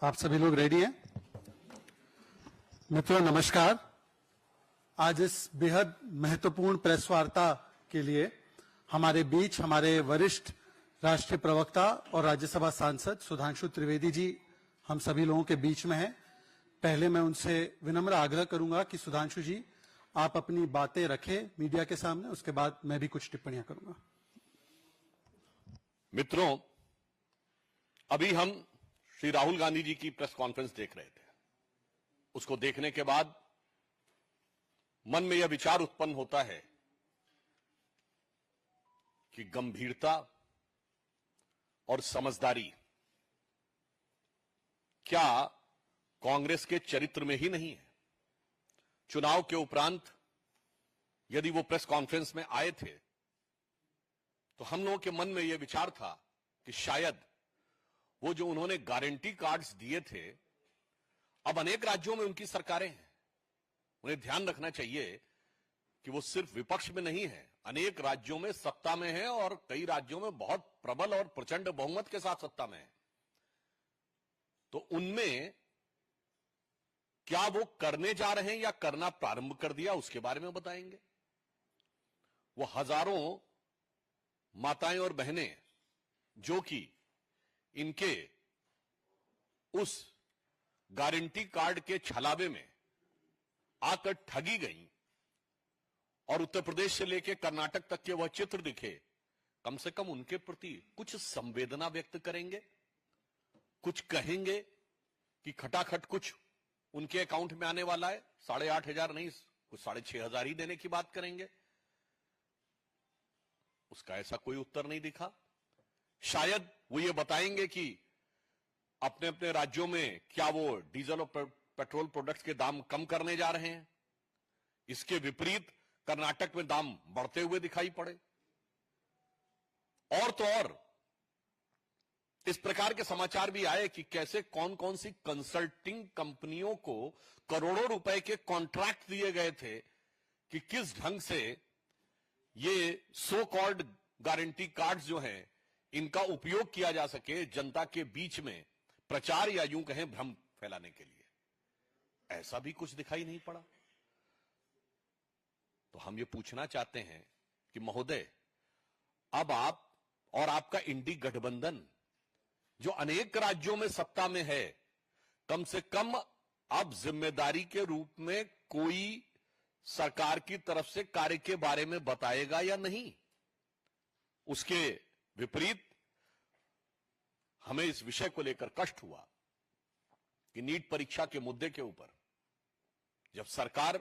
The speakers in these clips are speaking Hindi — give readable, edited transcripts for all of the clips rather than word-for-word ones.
आप सभी लोग रेडी हैं? मित्रों नमस्कार। आज इस बेहद महत्वपूर्ण प्रेस वार्ता के लिए हमारे बीच हमारे वरिष्ठ राष्ट्रीय प्रवक्ता और राज्यसभा सांसद सुधांशु त्रिवेदी जी हम सभी लोगों के बीच में हैं। पहले मैं उनसे विनम्र आग्रह करूंगा कि सुधांशु जी आप अपनी बातें रखें मीडिया के सामने, उसके बाद मैं भी कुछ टिप्पणियां करूंगा। मित्रों, अभी हम श्री राहुल गांधी जी की प्रेस कॉन्फ्रेंस देख रहे थे। उसको देखने के बाद मन में यह विचार उत्पन्न होता है कि गंभीरता और समझदारी क्या कांग्रेस के चरित्र में ही नहीं है? चुनाव के उपरांत यदि वो प्रेस कॉन्फ्रेंस में आए थे तो हम लोगों के मन में यह विचार था कि शायद वो जो उन्होंने गारंटी कार्ड्स दिए थे, अब अनेक राज्यों में उनकी सरकारें हैं, उन्हें ध्यान रखना चाहिए कि वो सिर्फ विपक्ष में नहीं है, अनेक राज्यों में सत्ता में है और कई राज्यों में बहुत प्रबल और प्रचंड बहुमत के साथ सत्ता में है। तो उनमें क्या वो करने जा रहे हैं या करना प्रारंभ कर दिया, उसके बारे में बताएंगे। वो हजारों माताएं और बहनें जो कि इनके उस गारंटी कार्ड के छलावे में आकर ठगी गई और उत्तर प्रदेश से लेकर कर्नाटक तक के वह चित्र दिखे, कम से कम उनके प्रति कुछ संवेदना व्यक्त करेंगे, कुछ कहेंगे कि खटाखट कुछ उनके अकाउंट में आने वाला है, 8,500 नहीं कुछ 6,500 ही देने की बात करेंगे। उसका ऐसा कोई उत्तर नहीं दिखा। शायद वो ये बताएंगे कि अपने अपने राज्यों में क्या वो डीजल और पेट्रोल प्रोडक्ट्स के दाम कम करने जा रहे हैं। इसके विपरीत कर्नाटक में दाम बढ़ते हुए दिखाई पड़े। और तो और इस प्रकार के समाचार भी आए कि कैसे कौन कौन सी कंसल्टिंग कंपनियों को करोड़ों रुपए के कॉन्ट्रैक्ट दिए गए थे कि किस ढंग से ये सो कॉल्ड गारंटी कार्ड्स जो हैं इनका उपयोग किया जा सके जनता के बीच में प्रचार या यूं कहें भ्रम फैलाने के लिए। ऐसा भी कुछ दिखाई नहीं पड़ा। तो हम ये पूछना चाहते हैं कि महोदय, अब आप और आपका इंडी गठबंधन जो अनेक राज्यों में सत्ता में है, कम से कम अब जिम्मेदारी के रूप में कोई सरकार की तरफ से कार्य के बारे में बताएगा या नहीं? उसके विपरीत हमें इस विषय को लेकर कष्ट हुआ कि नीट परीक्षा के मुद्दे के ऊपर जब सरकार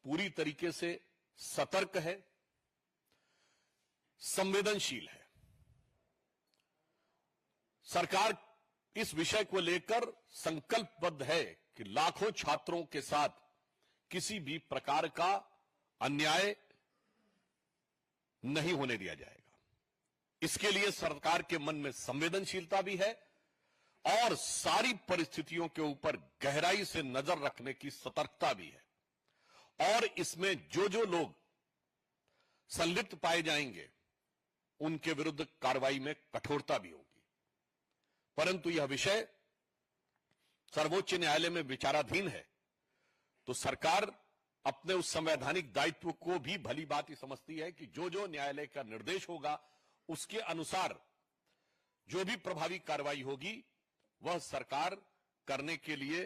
पूरी तरीके से सतर्क है, संवेदनशील है, सरकार इस विषय को लेकर संकल्पबद्ध है कि लाखों छात्रों के साथ किसी भी प्रकार का अन्याय नहीं होने दिया जाएगा। इसके लिए सरकार के मन में संवेदनशीलता भी है और सारी परिस्थितियों के ऊपर गहराई से नजर रखने की सतर्कता भी है। और इसमें जो जो लोग संलिप्त पाए जाएंगे उनके विरुद्ध कार्रवाई में कठोरता भी होगी। परंतु यह विषय सर्वोच्च न्यायालय में विचाराधीन है, तो सरकार अपने उस संवैधानिक दायित्व को भी भली भांति समझती है कि जो जो न्यायालय का निर्देश होगा उसके अनुसार जो भी प्रभावी कार्रवाई होगी वह सरकार करने के लिए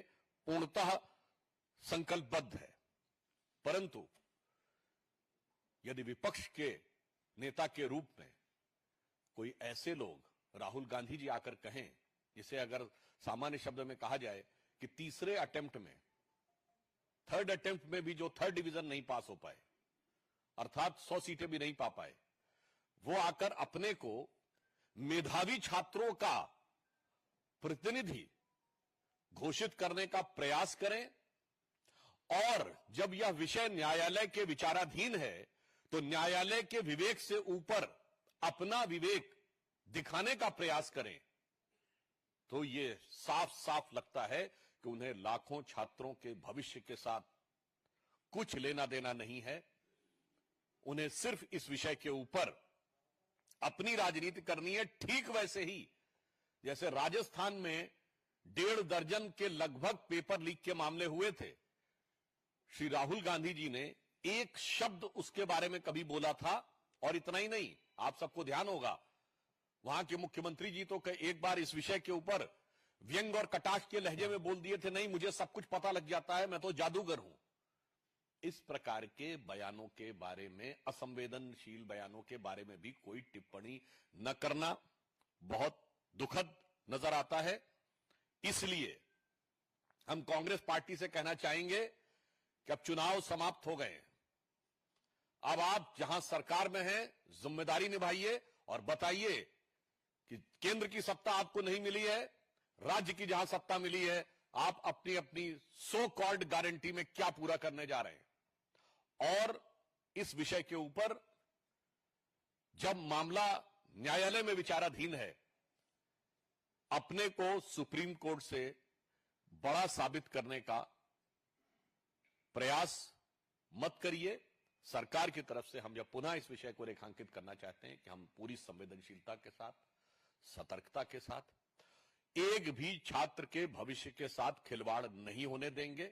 पूर्णतः संकल्पबद्ध है। परंतु यदि विपक्ष के नेता के रूप में कोई ऐसे लोग राहुल गांधी जी आकर कहें, जिसे अगर सामान्य शब्द में कहा जाए कि तीसरे अटेम्प्ट में, थर्ड अटेम्प्ट में भी जो थर्ड डिवीजन नहीं पास हो पाए, अर्थात 100 सीटें भी नहीं पा पाए, वो आकर अपने को मेधावी छात्रों का प्रतिनिधि घोषित करने का प्रयास करें और जब यह विषय न्यायालय के विचाराधीन है तो न्यायालय के विवेक से ऊपर अपना विवेक दिखाने का प्रयास करें, तो यह साफ साफ लगता है कि उन्हें लाखों छात्रों के भविष्य के साथ कुछ लेना देना नहीं है। उन्हें सिर्फ इस विषय के ऊपर अपनी राजनीति करनी है, ठीक वैसे ही जैसे राजस्थान में 1.5 दर्जन के लगभग पेपर लीक के मामले हुए थे। श्री राहुल गांधी जी ने एक शब्द उसके बारे में कभी बोला था, और इतना ही नहीं, आप सबको ध्यान होगा, वहां के मुख्यमंत्री जी तो एक बार इस विषय के ऊपर व्यंग और कटाक्ष के लहजे में बोल दिए थे, नहीं मुझे सब कुछ पता लग जाता है, मैं तो जादूगर हूं। इस प्रकार के बयानों के बारे में, असंवेदनशील बयानों के बारे में भी कोई टिप्पणी न करना बहुत दुखद नजर आता है। इसलिए हम कांग्रेस पार्टी से कहना चाहेंगे कि अब चुनाव समाप्त हो गए हैं। अब आप जहां सरकार में हैं, जिम्मेदारी निभाइए और बताइए कि केंद्र की सत्ता आपको नहीं मिली है, राज्य की जहां सत्ता मिली है, आप अपनी अपनी सो कॉल्ड गारंटी में क्या पूरा करने जा रहे हैं। और इस विषय के ऊपर जब मामला न्यायालय में विचाराधीन है, अपने को सुप्रीम कोर्ट से बड़ा साबित करने का प्रयास मत करिए। सरकार की तरफ से हम जब पुनः इस विषय को रेखांकित करना चाहते हैं कि हम पूरी संवेदनशीलता के साथ, सतर्कता के साथ, एक भी छात्र के भविष्य के साथ खिलवाड़ नहीं होने देंगे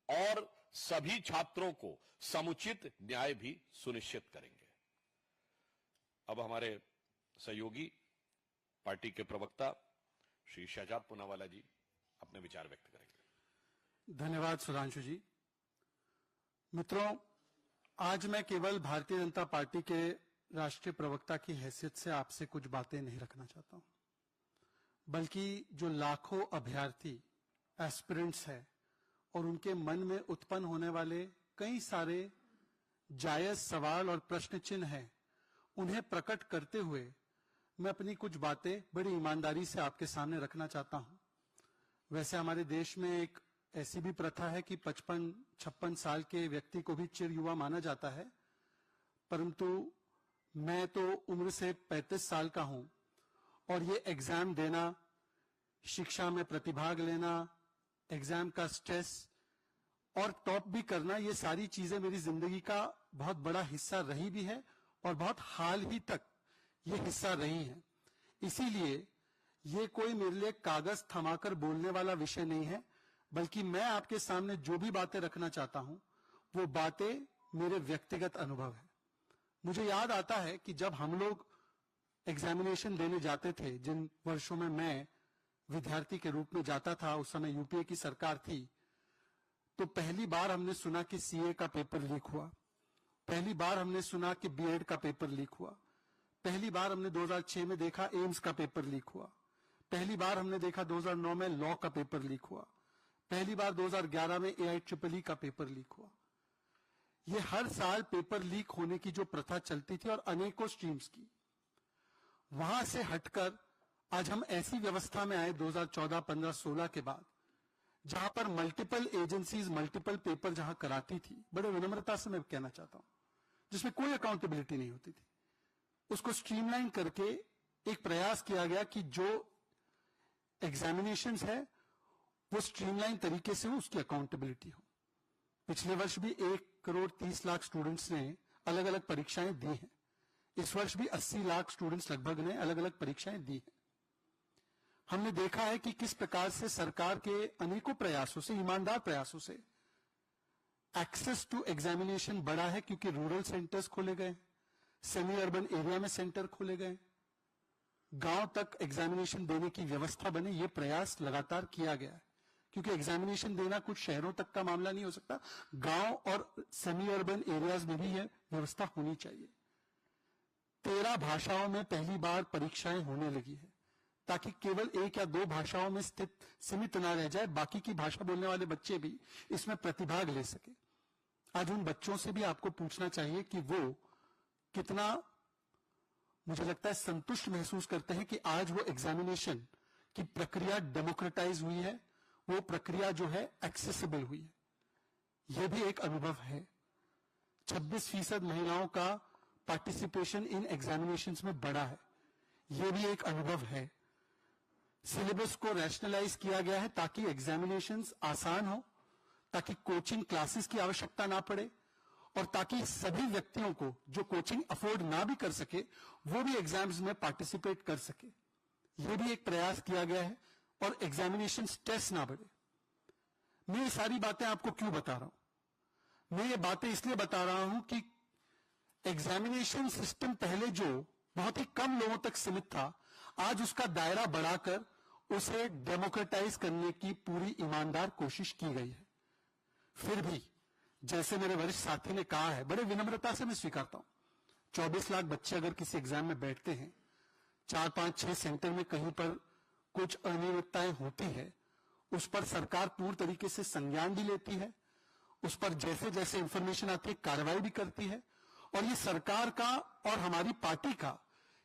और सभी छात्रों को समुचित न्याय भी सुनिश्चित करेंगे। अब हमारे सहयोगी पार्टी के प्रवक्ता श्री शहजाद पूनावाला जी अपने विचार व्यक्त करेंगे। धन्यवाद सुधांशु जी। मित्रों, आज मैं केवल भारतीय जनता पार्टी के राष्ट्रीय प्रवक्ता की हैसियत से आपसे कुछ बातें नहीं रखना चाहता हूं, बल्कि जो लाखों अभ्यर्थी एस्पिरेंट्स हैं और उनके मन में उत्पन्न होने वाले कई सारे जायज सवाल और प्रश्न चिन्ह हैं, उन्हें प्रकट करते हुए मैं अपनी कुछ बातें बड़ी ईमानदारी से आपके सामने रखना चाहता हूं। वैसे हमारे देश में एक ऐसी भी प्रथा है कि 55-56 साल के व्यक्ति को भी चिर युवा माना जाता है, परंतु मैं तो उम्र से 35 साल का हूं और ये एग्जाम देना, शिक्षा में प्रतिभाग लेना, एग्जाम का स्ट्रेस और टॉप भी करना, ये सारी चीजें मेरी जिंदगी का बहुत बड़ा हिस्सा रही भी है और बहुत हाल ही तक ये हिस्सा रही है। इसीलिए ये कोई मेरे लिए कागज थमाकर बोलने वाला विषय नहीं है, बल्कि मैं आपके सामने जो भी बातें रखना चाहता हूं वो बातें मेरे व्यक्तिगत अनुभव है। मुझे याद आता है कि जब हम लोग एग्जामिनेशन देने जाते थे, जिन वर्षों में मैं विद्यार्थी के रूप में जाता था, उस समय यूपीए की सरकार थी, तो पहली बार हमने सुना कि सीए का पेपर लीक हुआ, पहली बार हमने सुना कि बीएड का पेपर लीक हुआ, पहली बार हमने 2006 में देखा एम्स का पेपर लीक हुआ, पहली बार हमने देखा 2009 में लॉ का पेपर लीक हुआ, पहली बार 2011 में AIEEE का पेपर लीक हुआ। ये हर साल पेपर लीक होने की जो प्रथा चलती थी और अनेकों स्ट्रीम्स की, वहां से हटकर आज हम ऐसी व्यवस्था में आए 2014, 15, 16 के बाद, जहां पर मल्टीपल एजेंसीज मल्टीपल पेपर जहां कराती थी, बड़े विनम्रता से मैं कहना चाहता हूं, जिसमें कोई अकाउंटेबिलिटी नहीं होती थी, उसको स्ट्रीमलाइन करके एक प्रयास किया गया कि जो एग्जामिनेशंस है वो स्ट्रीमलाइन तरीके से हो, उसकी अकाउंटेबिलिटी हो। पिछले वर्ष भी 1,30,00,000 स्टूडेंट्स ने अलग अलग परीक्षाएं दी हैं। इस वर्ष भी 80 लाख स्टूडेंट्स लगभग ने अलग अलग परीक्षाएं दी हैं। हमने देखा है कि किस प्रकार से सरकार के अनेकों प्रयासों से, ईमानदार प्रयासों से एक्सेस टू एग्जामिनेशन बढ़ा है, क्योंकि रूरल सेंटर्स खोले गए, सेमी अर्बन एरिया में सेंटर खोले गए, गांव तक एग्जामिनेशन देने की व्यवस्था बने। ये प्रयास लगातार किया गया है, क्योंकि एग्जामिनेशन देना कुछ शहरों तक का मामला नहीं हो सकता, गांव और सेमी अर्बन एरियाज में भी यह व्यवस्था होनी चाहिए। 13 भाषाओं में पहली बार परीक्षाएं होने लगी है, ताकि केवल 1 या 2 भाषाओं में सीमित ना रह जाए, बाकी की भाषा बोलने वाले बच्चे भी इसमें प्रतिभाग ले सके। आज उन बच्चों से भी आपको पूछना चाहिए कि वो कितना, मुझे लगता है, संतुष्ट महसूस करते हैं कि आज वो एग्जामिनेशन की प्रक्रिया डेमोक्रेटाइज हुई है, वो प्रक्रिया जो है एक्सेसिबल हुई है। यह भी एक अनुभव है। 26% महिलाओं का पार्टिसिपेशन इन एग्जामिनेशंस में बढ़ा है, यह भी एक अनुभव है। सिलेबस को रैशनलाइज किया गया है ताकि एग्जामिनेशंस आसान हो, ताकि कोचिंग क्लासेस की आवश्यकता ना पड़े और ताकि सभी व्यक्तियों को जो कोचिंग अफोर्ड ना भी कर सके वो भी एग्जाम्स में पार्टिसिपेट कर सके। यह भी एक प्रयास किया गया है और एग्जामिनेशन टेस्ट ना बढ़े। मैं ये सारी बातें आपको क्यों बता रहा हूं? मैं ये बातें इसलिए बता रहा हूं कि एग्जामिनेशन सिस्टम पहले जो बहुत ही कम लोगों तक सीमित था, आज उसका दायरा बढ़ाकर उसे डेमोक्रेटाइज करने की पूरी ईमानदार कोशिश की गई है। फिर भी जैसे मेरे वरिष्ठ साथी ने कहा है, बड़े विनम्रता से मैं स्वीकारता हूं, 24 लाख बच्चे अगर किसी एग्जाम में बैठते हैं, 4, 5, 6 सेंटर में कहीं पर कुछ अनियमितताएं होती है, उस पर सरकार पूर्ण तरीके से संज्ञान भी लेती है, उस पर जैसे जैसे इंफॉर्मेशन आती है कार्रवाई भी करती है। और ये सरकार का और हमारी पार्टी का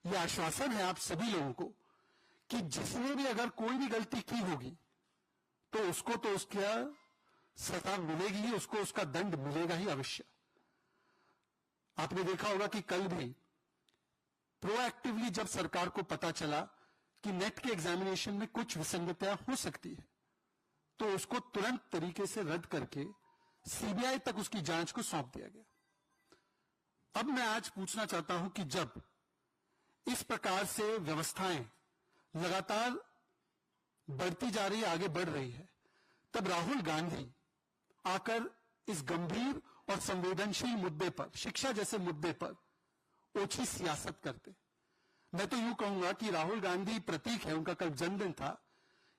ये आश्वासन है आप सभी लोगों को कि जिसने भी अगर कोई भी गलती की होगी तो उसको तो उसका सजा मिलेगी ही, उसको उसका दंड मिलेगा ही अवश्य। आपने देखा होगा कि कल भी प्रोएक्टिवली जब सरकार को पता चला कि नेट के एग्जामिनेशन में कुछ विसंगतियां हो सकती है, तो उसको तुरंत तरीके से रद्द करके सीबीआई तक उसकी जांच को सौंप दिया गया। अब मैं आज पूछना चाहता हूं कि जब इस प्रकार से व्यवस्थाएं लगातार बढ़ती जा रही है, आगे बढ़ रही है, तब राहुल गांधी आकर इस गंभीर और संवेदनशील मुद्दे पर, शिक्षा जैसे मुद्दे पर ओछी सियासत करते। मैं तो यूं कहूंगा कि राहुल गांधी प्रतीक है, उनका कल जन्मदिन था,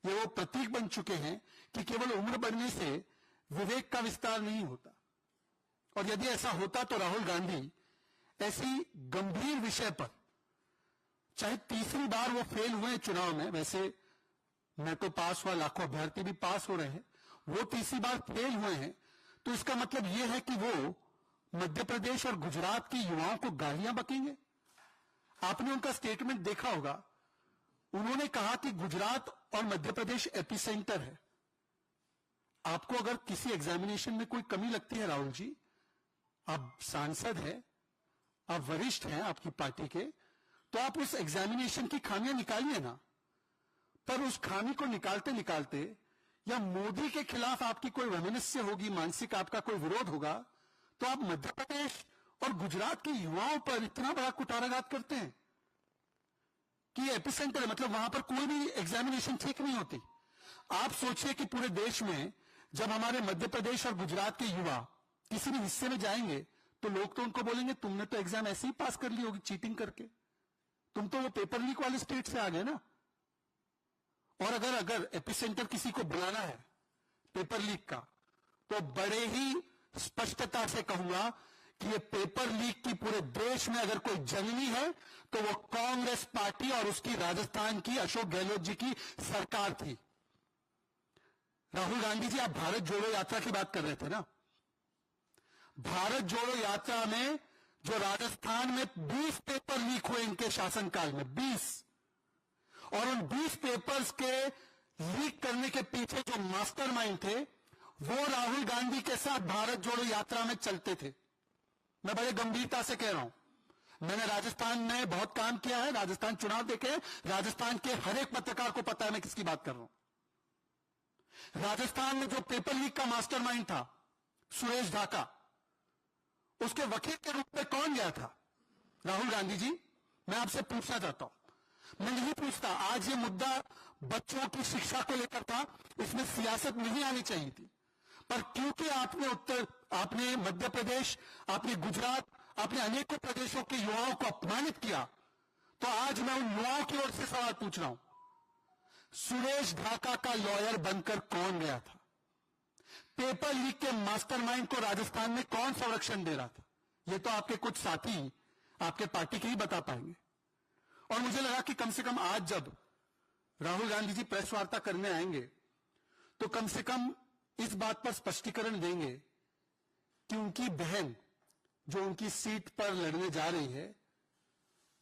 ये वो प्रतीक बन चुके हैं कि केवल उम्र बढ़ने से विवेक का विस्तार नहीं होता। और यदि ऐसा होता तो राहुल गांधी ऐसी गंभीर विषय पर, चाहे तीसरी बार वो फेल हुए चुनाव में, वैसे मैं तो पास हुआ, लाखों अभ्यर्थी भी पास हो रहे हैं, वो तीसरी बार फेल हुए हैं, तो इसका मतलब यह है कि वो मध्य प्रदेश और गुजरात के युवाओं को गालियां बकेंगे। आपने उनका स्टेटमेंट देखा होगा, उन्होंने कहा कि गुजरात और मध्य प्रदेश एपिसेंटर है। आपको अगर किसी एग्जामिनेशन में कोई कमी लगती है राहुल जी, आप सांसद हैं, आप वरिष्ठ हैं आपकी पार्टी के, तो आप उस एग्जामिनेशन की खामियां निकालिए ना। पर उस खामी को निकालते निकालते या मोदी के खिलाफ आपकी कोई वैमनस्य होगी, मानसिक आपका कोई विरोध होगा, तो आप मध्य प्रदेश और गुजरात के युवाओं पर इतना बड़ा कुठाराघात करते हैं कि एपिसेंटर है, मतलब वहां पर कोई भी एग्जामिनेशन ठीक नहीं होती। आप सोचिए कि पूरे देश में जब हमारे मध्य प्रदेश और गुजरात के युवा किसी भी हिस्से में जाएंगे तो लोग तो उनको बोलेंगे तुमने तो एग्जाम ऐसे ही पास कर ली होगी चीटिंग करके, तुम तो वो पेपर लीक वाले स्टेट से आ गए ना। और अगर एपिसेंटर किसी को बुलाना है पेपर लीक का, तो बड़े ही स्पष्टता से कहूंगा कि ये पेपर लीक की पूरे देश में अगर कोई जननी है तो वो कांग्रेस पार्टी और उसकी राजस्थान की अशोक गहलोत जी की सरकार थी। राहुल गांधी जी, आप भारत जोड़ो यात्रा की बात कर रहे थे ना। भारत जोड़ो यात्रा में जो राजस्थान में 20 पेपर लीक हुए इनके शासनकाल में, 20, और उन 20 पेपर्स के लीक करने के पीछे जो मास्टरमाइंड थे वो राहुल गांधी के साथ भारत जोड़ो यात्रा में चलते थे। मैं बड़े गंभीरता से कह रहा हूं, मैंने राजस्थान में बहुत काम किया है, राजस्थान चुनाव देखे, राजस्थान के हर एक पत्रकार को पता है मैं किसकी बात कर रहा हूं। राजस्थान में जो पेपर लीक का मास्टरमाइंड था सुरेश ढाका, उसके वकील के रूप में कौन गया था? राहुल गांधी जी। मैं आपसे पूछना चाहता हूं, मैं नहीं पूछता, आज ये मुद्दा बच्चों की शिक्षा को लेकर था, इसमें सियासत नहीं आनी चाहिए थी, पर क्योंकि आपने मध्य प्रदेश, आपने गुजरात, आपने अनेकों प्रदेशों के युवाओं को अपमानित किया, तो आज मैं उन युवाओं की ओर से सवाल पूछ रहा हूं, सुरेश ढाका का लॉयर बनकर कौन गया था? पेपर लीक के मास्टरमाइंड को राजस्थान में कौन संरक्षण दे रहा था? ये तो आपके कुछ साथी आपके पार्टी के ही बता पाएंगे। और मुझे लगा कि कम से कम आज जब राहुल गांधी जी प्रेस वार्ता करने आएंगे तो कम से कम इस बात पर स्पष्टीकरण देंगे कि उनकी बहन जो उनकी सीट पर लड़ने जा रही है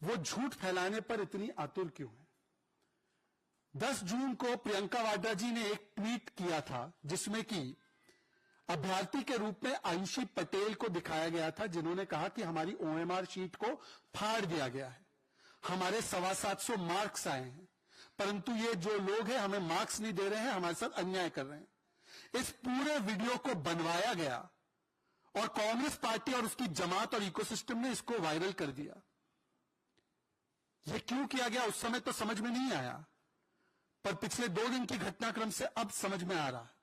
वो झूठ फैलाने पर इतनी आतुर क्यों है। 10 जून को प्रियंका वाड्रा जी ने एक ट्वीट किया था जिसमें कि अभ्यर्थी के रूप में आयुषी पटेल को दिखाया गया था, जिन्होंने कहा कि हमारी ओएमआर शीट को फाड़ दिया गया है, हमारे 725 मार्क्स आए हैं, परंतु ये जो लोग हैं हमें मार्क्स नहीं दे रहे हैं, हमारे साथ अन्याय कर रहे हैं। इस पूरे वीडियो को बनवाया गया और कांग्रेस पार्टी और उसकी जमात और इकोसिस्टम ने इसको वायरल कर दिया। ये क्यों किया गया उस समय तो समझ में नहीं आया, पर पिछले 2 दिन की घटनाक्रम से अब समझ में आ रहा है।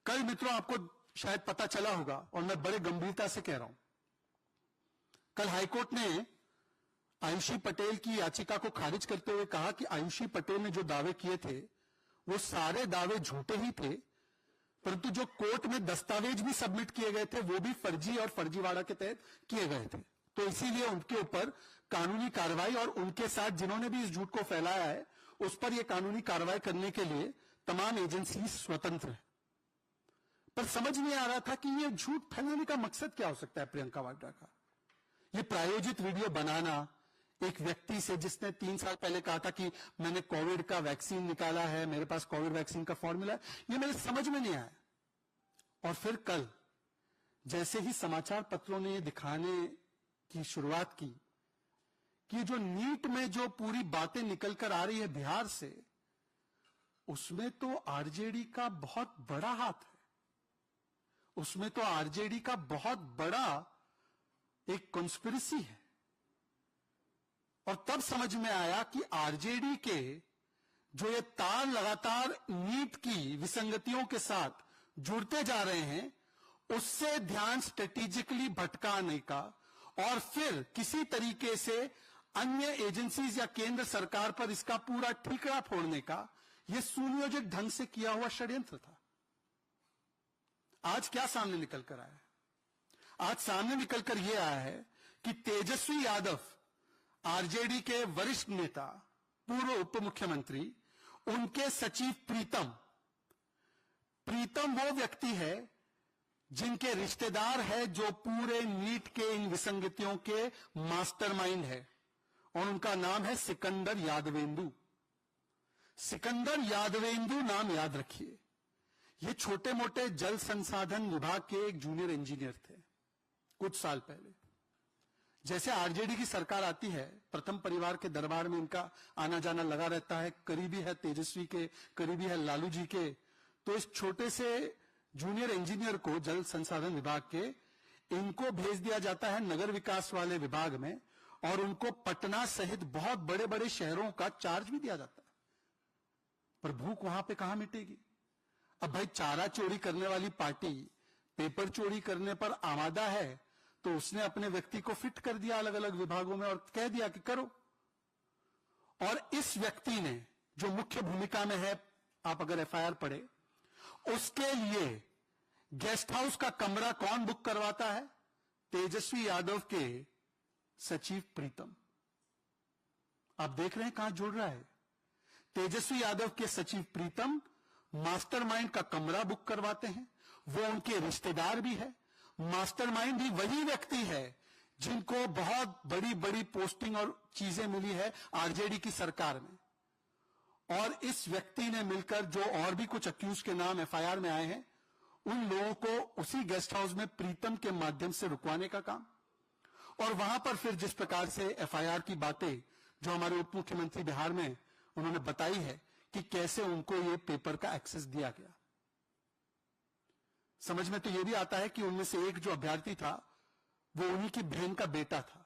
कल मित्रों आपको शायद पता चला होगा, और मैं बड़े गंभीरता से कह रहा हूं, कल हाईकोर्ट ने आयुषी पटेल की याचिका को खारिज करते हुए कहा कि आयुषी पटेल ने जो दावे किए थे वो सारे दावे झूठे ही थे, परंतु जो कोर्ट में दस्तावेज भी सबमिट किए गए थे वो भी फर्जी और फर्जीवाड़ा के तहत किए गए थे। तो इसीलिए उनके ऊपर कानूनी कार्रवाई, और उनके साथ जिन्होंने भी इस झूठ को फैलाया है उस पर यह कानूनी कार्रवाई करने के लिए तमाम एजेंसी स्वतंत्र है। पर समझ नहीं आ रहा था कि यह झूठ फैलाने का मकसद क्या हो सकता है प्रियंका वाड्रा का। यह प्रायोजित वीडियो बनाना एक व्यक्ति से जिसने 3 साल पहले कहा था कि मैंने कोविड का वैक्सीन निकाला है, मेरे पास कोविड वैक्सीन का फॉर्मूला है, यह मेरे समझ में नहीं आया। और फिर कल जैसे ही समाचार पत्रों ने यह दिखाने की शुरुआत की कि जो नीट में जो पूरी बातें निकल कर आ रही है बिहार से, उसमें तो आरजेडी का बहुत बड़ा हाथ है, उसमें तो आरजेडी का बहुत बड़ा एक कॉन्स्पिरेसी है। और तब समझ में आया कि आरजेडी के जो ये तार लगातार नीट की विसंगतियों के साथ जुड़ते जा रहे हैं, उससे ध्यान स्ट्रेटेजिकली भटकाने का और फिर किसी तरीके से अन्य एजेंसीज या केंद्र सरकार पर इसका पूरा ठीकरा फोड़ने का यह सुनियोजित ढंग से किया हुआ षड्यंत्र था। आज क्या सामने निकल कर आया है? आज सामने निकल कर यह आया है कि तेजस्वी यादव, आरजेडी के वरिष्ठ नेता, पूर्व उप मुख्यमंत्री, उनके सचिव प्रीतम वो व्यक्ति है जिनके रिश्तेदार है जो पूरे नीट के इन विसंगतियों के मास्टरमाइंड है, और उनका नाम है सिकंदर यादवेंदु। सिकंदर यादवेंदु नाम याद रखिए। ये छोटे मोटे जल संसाधन विभाग के एक जूनियर इंजीनियर थे कुछ साल पहले। जैसे आरजेडी की सरकार आती है, प्रथम परिवार के दरबार में इनका आना जाना लगा रहता है, करीबी है तेजस्वी के, करीबी है लालू जी के। तो इस छोटे से जूनियर इंजीनियर को जल संसाधन विभाग के इनको भेज दिया जाता है नगर विकास वाले विभाग में, और उनको पटना सहित बहुत बड़े बड़े शहरों का चार्ज भी दिया जाता है। पर भूख वहां पे कहां मिटेगी? अब भाई चारा चोरी करने वाली पार्टी पेपर चोरी करने पर आमादा है, तो उसने अपने व्यक्ति को फिट कर दिया अलग अलग विभागों में और कह दिया कि करो। और इस व्यक्ति ने जो मुख्य भूमिका में है, आप अगर एफआईआर पढ़े, उसके लिए गेस्ट हाउस का कमरा कौन बुक करवाता है? तेजस्वी यादव के सचिव प्रीतम। आप देख रहे हैं कहां जुड़ रहा है। तेजस्वी यादव के सचिव प्रीतम मास्टरमाइंड का कमरा बुक करवाते हैं, वो उनके रिश्तेदार भी है। मास्टरमाइंड भी वही व्यक्ति है जिनको बहुत बड़ी बड़ी पोस्टिंग और चीजें मिली है आरजेडी की सरकार में। और इस व्यक्ति ने मिलकर जो और भी कुछ अक्यूज के नाम एफआईआर में आए हैं, उन लोगों को उसी गेस्ट हाउस में प्रीतम के माध्यम से रुकवाने का काम, और वहां पर फिर जिस प्रकार से एफआईआर की बातें जो हमारे उप मुख्यमंत्री बिहार में उन्होंने बताई है कि कैसे उनको ये पेपर का एक्सेस दिया गया। समझ में तो यह भी आता है कि उनमें से एक जो अभ्यर्थी था वो उन्हीं की बहन का बेटा था,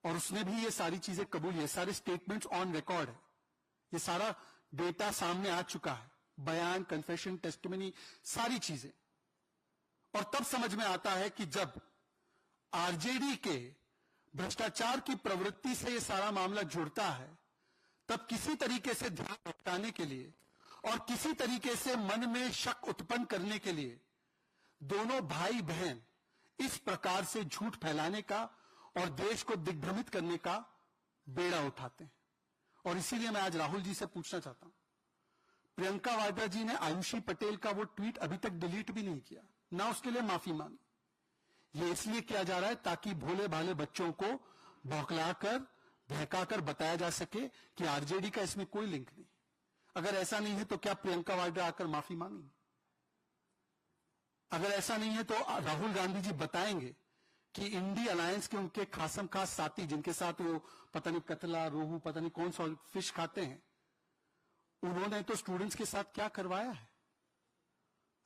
और उसने भी ये सारी चीजें कबूल, ये सारे स्टेटमेंट्स ऑन रिकॉर्ड है, ये सारा डेटा सामने आ चुका है, बयान, कन्फेशन, टेस्टिमनी, सारी चीजें। और तब समझ में आता है कि जब आरजेडी के भ्रष्टाचार की प्रवृत्ति से यह सारा मामला जुड़ता है, तब किसी तरीके से ध्यान भटकाने के लिए और किसी तरीके से मन में शक उत्पन्न करने के लिए दोनों भाई बहन इस प्रकार से झूठ फैलाने का और देश को दिग्भ्रमित करने का बेड़ा उठाते हैं। और इसीलिए मैं आज राहुल जी से पूछना चाहता हूं, प्रियंका वाड्रा जी ने आयुषी पटेल का वो ट्वीट अभी तक डिलीट भी नहीं किया, ना उसके लिए माफी मांगी। ये इसलिए किया जा रहा है ताकि भोले भाले बच्चों को बौखलाकर, बहकाकर बताया जा सके कि आरजेडी का इसमें कोई लिंक नहीं। अगर ऐसा नहीं है तो क्या प्रियंका वाड्रा आकर माफी मांगेंगी? अगर ऐसा नहीं है तो राहुल गांधी जी बताएंगे कि इंडी अलायंस के उनके खासम खास साथी, जिनके साथ वो पता नहीं कतला, रोहू, पता नहीं कौन सा फिश खाते हैं, उन्होंने तो स्टूडेंट्स के साथ क्या करवाया है?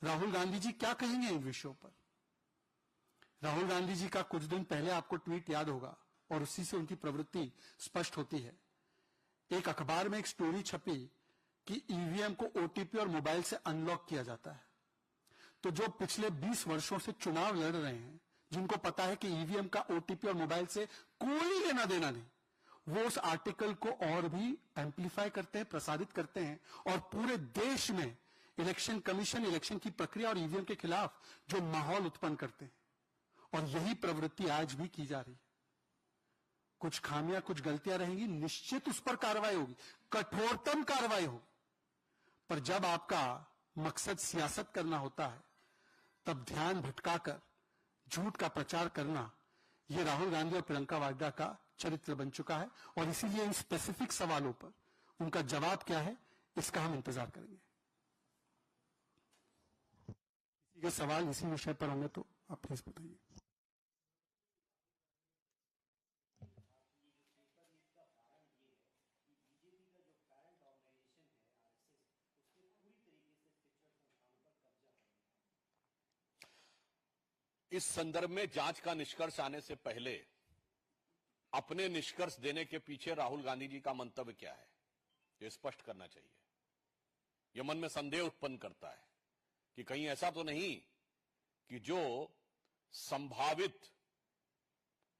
राहुल गांधी जी क्या कहेंगे इन विषयों पर? राहुल गांधी जी का कुछ दिन पहले आपको ट्वीट याद होगा, और उसी से उनकी प्रवृत्ति स्पष्ट होती है। एक अखबार में एक स्टोरी छपी कि ईवीएम को ओटीपी और मोबाइल से अनलॉक किया जाता है। तो जो पिछले 20 वर्षों से चुनाव लड़ रहे हैं, जिनको पता है कि ईवीएम का ओटीपी और मोबाइल से कोई लेना देना नहीं, वो उस आर्टिकल को और भी एम्पलीफाई करते हैं, प्रसारित करते हैं और पूरे देश में इलेक्शन कमीशन, इलेक्शन की प्रक्रिया और ईवीएम के खिलाफ जो माहौल उत्पन्न करते हैं। और यही प्रवृत्ति आज भी की जा रही है। कुछ खामियां, कुछ गलतियां रहेंगी, निश्चित उस पर कार्रवाई होगी, कठोरतम कार्रवाई होगी। पर जब आपका मकसद सियासत करना होता है, तब ध्यान भटकाकर झूठ का प्रचार करना, यह राहुल गांधी और प्रियंका वाड्रा का चरित्र बन चुका है। और इसीलिए इन स्पेसिफिक सवालों पर उनका जवाब क्या है, इसका हम इंतजार करेंगे। किसी के सवाल इसी विषय पर होंगे तो आप प्लीज बताइए। इस संदर्भ में जांच का निष्कर्ष आने से पहले अपने निष्कर्ष देने के पीछे राहुल गांधी जी का मंतव्य क्या है, ये स्पष्ट करना चाहिए। यह मन में संदेह उत्पन्न करता है कि कहीं ऐसा तो नहीं कि जो संभावित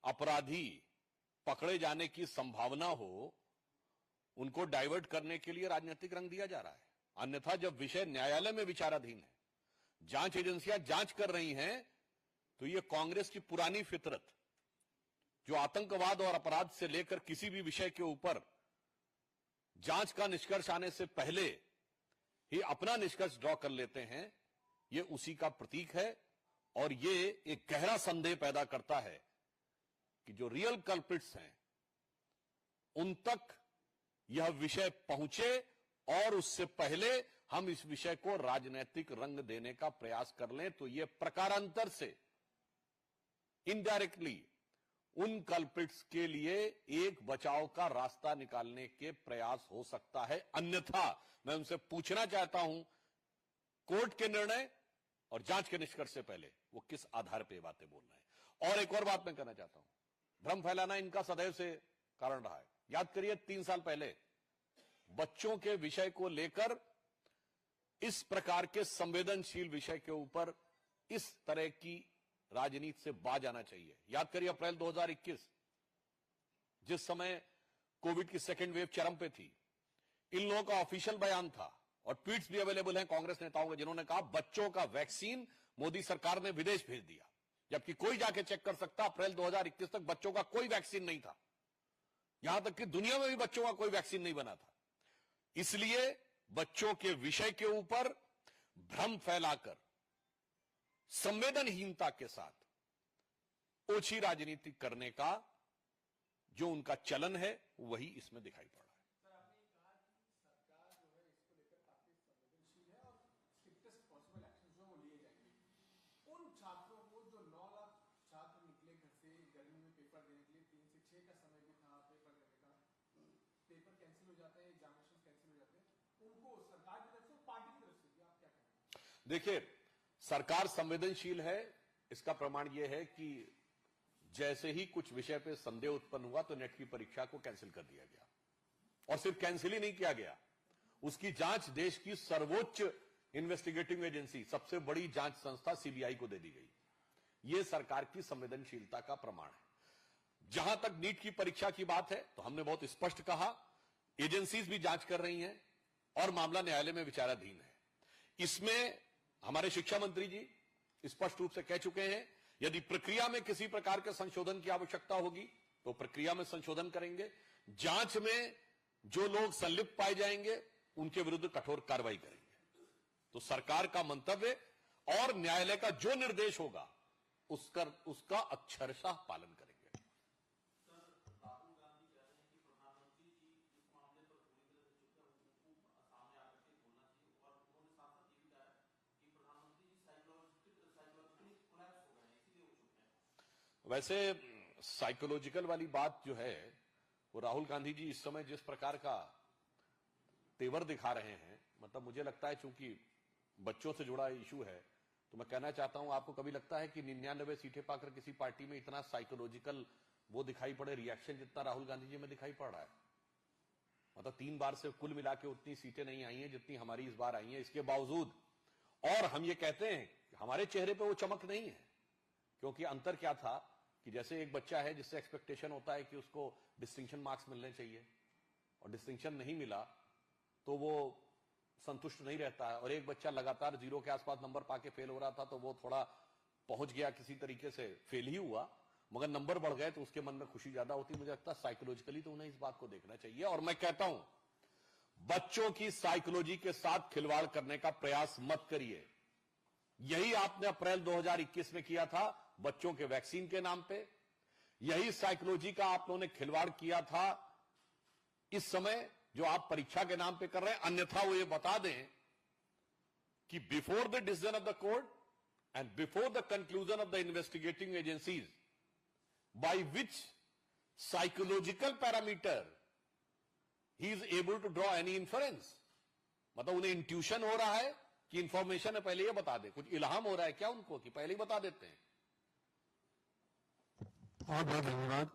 अपराधी पकड़े जाने की संभावना हो, उनको डाइवर्ट करने के लिए राजनीतिक रंग दिया जा रहा है। अन्यथा जब विषय न्यायालय में विचाराधीन है, जांच एजेंसियां जांच कर रही हैं, तो यह कांग्रेस की पुरानी फितरत, जो आतंकवाद और अपराध से लेकर किसी भी विषय के ऊपर जांच का निष्कर्ष आने से पहले ही अपना निष्कर्ष ड्रॉ कर लेते हैं, यह उसी का प्रतीक है। और यह एक गहरा संदेह पैदा करता है कि जो रियल कल्प्रिट्स हैं, उन तक यह विषय पहुंचे और उससे पहले हम इस विषय को राजनीतिक रंग देने का प्रयास कर लें, तो यह प्रकारांतर से इनडायरेक्टली उन कल्प्रिट्स के लिए एक बचाव का रास्ता निकालने के प्रयास हो सकता है। अन्यथा मैं उनसे पूछना चाहता हूं, कोर्ट के निर्णय और जांच के निष्कर्ष से पहले वो किस आधार पर बातें बोल रहे हैं। और एक और बात मैं कहना चाहता हूं, भ्रम फैलाना इनका सदैव से कारण रहा है। याद करिए, 3 साल पहले बच्चों के विषय को लेकर, इस प्रकार के संवेदनशील विषय के ऊपर इस तरह की राजनीति से बाज आना चाहिए। याद करिए अप्रैल 2021, जिस समय कोविड की सेकेंड वेव चरम पे थी, इन लोगों का ऑफिशियल बयान था और ट्वीट्स भी अवेलेबल हैं कांग्रेस नेताओं के, जिन्होंने कहा बच्चों का वैक्सीन मोदी सरकार ने विदेश भेज दिया। जबकि कोई जाके चेक कर सकता, अप्रैल 2021 तक बच्चों का कोई वैक्सीन नहीं था। यहां तक कि दुनिया में भी बच्चों का कोई वैक्सीन नहीं बना था। इसलिए बच्चों के विषय के ऊपर भ्रम फैलाकर संवेदनहीनता के साथ ओछी राजनीति करने का जो उनका चलन है, वही इसमें दिखाई पड़ रहा है। छात्रों को जो 9 लाख छात्र निकले घर से गर्मी में पेपर देने के लिए, 3 से 6 का समय भी था पेपर देने का, पेपर कैंसिल हो जाते हैं, एग्जामिनेशन कैंसिल हो जाते हैं, उनको सरकार की तरफ से, पार्टी की तरफ से, आप क्या कहेंगे? देखिए, सरकार संवेदनशील है, इसका प्रमाण यह है कि जैसे ही कुछ विषय पे संदेह उत्पन्न हुआ तो नेट की परीक्षा को कैंसिल कर दिया गया। और सिर्फ कैंसिल ही नहीं किया गया, उसकी जांच देश की सर्वोच्च इन्वेस्टिगेटिव एजेंसी, सबसे बड़ी जांच संस्था सीबीआई को दे दी गई। यह सरकार की संवेदनशीलता का प्रमाण है। जहां तक नीट की परीक्षा की बात है, तो हमने बहुत स्पष्ट कहा, एजेंसीज भी जांच कर रही हैं और मामला न्यायालय में विचाराधीन है। इसमें हमारे शिक्षा मंत्री जी स्पष्ट रूप से कह चुके हैं, यदि प्रक्रिया में किसी प्रकार के संशोधन की आवश्यकता होगी तो प्रक्रिया में संशोधन करेंगे। जांच में जो लोग संलिप्त पाए जाएंगे उनके विरुद्ध कठोर कार्रवाई करेंगे। तो सरकार का मंतव्य और न्यायालय का जो निर्देश होगा उसका अक्षरशः पालन करेंगे। वैसे साइकोलॉजिकल वाली बात जो है, वो राहुल गांधी जी इस समय जिस प्रकार का तेवर दिखा रहे हैं, मतलब मुझे लगता है चूंकि बच्चों से जुड़ा इशू है, तो मैं कहना चाहता हूं, आपको कभी लगता है कि 99 सीटें पाकर किसी पार्टी में इतना साइकोलॉजिकल वो दिखाई पड़े रिएक्शन जितना राहुल गांधी जी में दिखाई पड़ रहा है? मतलब 3 बार से कुल मिला के उतनी सीटें नहीं आई हैं जितनी हमारी इस बार आई हैं। इसके बावजूद और हम ये कहते हैं कि हमारे चेहरे पे वो चमक नहीं है, क्योंकि अंतर क्या था कि जैसे एक बच्चा है जिससे एक्सपेक्टेशन होता है कि उसको डिस्टिंक्शन मार्क्स मिलने चाहिए और डिस्टिंक्शन नहीं मिला तो वो संतुष्ट नहीं रहता है, और एक बच्चा लगातार 0 के आसपास नंबर पाके फेल हो रहा था तो वो थोड़ा पहुंच गया, किसी तरीके से फेल ही हुआ मगर नंबर बढ़ गए तो उसके मन में खुशी ज्यादा होती। मुझे लगता है साइकोलॉजिकली तो उन्हें इस बात को देखना चाहिए। और मैं कहता हूं बच्चों की साइकोलॉजी के साथ खिलवाड़ करने का प्रयास मत करिए। यही आपने अप्रैल 2021 में किया था बच्चों के वैक्सीन के नाम पे, यही साइकोलॉजी का आप लोगों ने खिलवाड़ किया था इस समय जो आप परीक्षा के नाम पे कर रहे हैं। अन्यथा वो ये बता दें कि before the decision of the court and before the conclusion of the investigating agencies by which psychological parameter he is able to draw any inference, मतलब उन्हें इंट्यूशन हो रहा है कि इंफॉर्मेशन है पहले ये बता दे, कुछ इल्हाम हो रहा है क्या उनको कि पहले ही बता देते हैं। बहुत बहुत धन्यवाद।